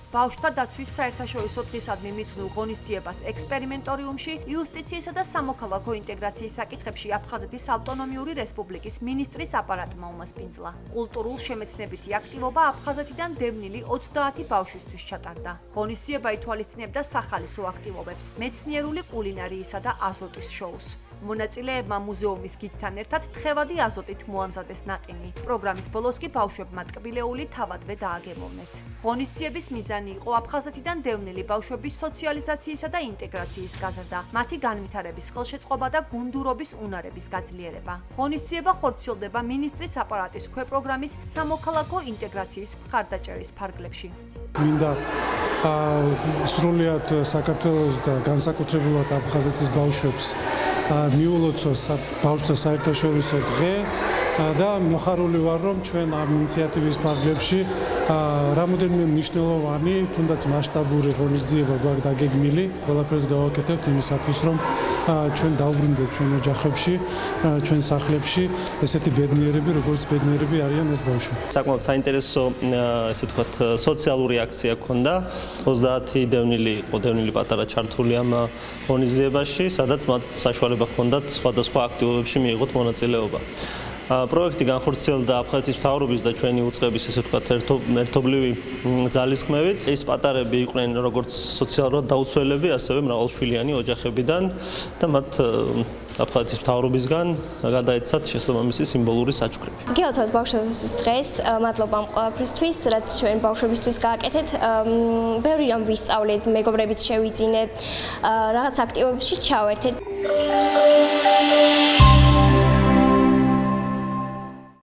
ბავშვთა დაცვის საერთაშორისო დღისადმი მიწვეულ ღონისძიებას ექსპერიმენტორიუმში იუსტიციისა და სამოქალაქო ინტეგრაციის საკითხებში აფხაზეთის ავტონომიური რესპუბლიკის მინისტრის აპარატმა უმასპინძლა. კულტურულ შემეცნებითი აქტივობა აფხაზეთიდან დევნილი 30 ბავშვისთვის ჩატარდა. ღონისძიება ითვალისწინებდა სახალისო აქტივობებს, მეცნიერული კულინარიისა და აზოტის შოუს. მონაწილეებმა მუზეუმის გიდთან ერთად თხევადი აზოტით მოამზადეს ნაყინი. პროგრამის ბოლოს კი ბავშვებმა ტკბილეული თავადვე დააგემოვნეს. ღონისძიების მიზანი იყო აფხაზეთიდან დევნილი ბავშვების სოციალიზაციისა და ინტეგრაციის გაზრდა, მათი განვითარების ხელშეწყობა და გუნდურობის უნარების გაძლიერება. ღონისძიება ხორციელდება მინისტრის აპარატის ქვეპროგრამის სამოქალაქო ინტეგრაციის მხარდაჭერის ფარგლებში. მინდა სრულიად საქართველოს და განსაკუთრებულად აფხაზეთის ბავშვებს მიულოცოს ბავშვთა საერთაშორისო დღე და მოხარული ვარ, რომ ჩვენ ამ ინიციატივის ფარგლებში რამოდენიმე მნიშვნელოვანი, თუნდაც მასშტაბური ღონისძიება გვაქვს დაგეგმილი. ყველაფერს გავაკეთებთ იმისათვის, რომ ჩვენ დავბრუნდეთ ჩვენ ოჯახებში, ჩვენ სახლებში ესეთი ბედნიერები, როგორც ბედნიერები არიან ეს ბავშვები. საკმაოდ საინტერესო, ესე ვთქვათ, სოციალური აქცია ჰქონდა. 30 დევნილი იყო, დევნილი პატარა ჩართული ამ ღონისძიებაში, სადაც მათ საშუალება ჰქონდათ სხვადასხვა აქტივობებში მიიღოთ მონაწილეობა. პროექტი განხორციელდა აფხაზეთის მთავრობის და ჩვენი უწყების, ესე ვთქვათ, ერთობლივი ძალისხმევით. ეს პატარები იყვნენ როგორც სოციალურად დაუცველები, ასევე მრავალშვილიანი ოჯახებიდან და მათ აფხაზეთის მთავრობისგან გადაეცათ შესაბამისი სიმბოლური საჩუქრები. გილოცავთ ბავშვების დღეს, მადლობა ამ ყველაფრისთვის, რაც ჩვენ ბავშვებისთვის გააკეთეთ. ბევრი რამ ვისწავლეთ, მეგობრებიც შევიძინეთ, რაღაც აქტივობებში ჩავერთეთ.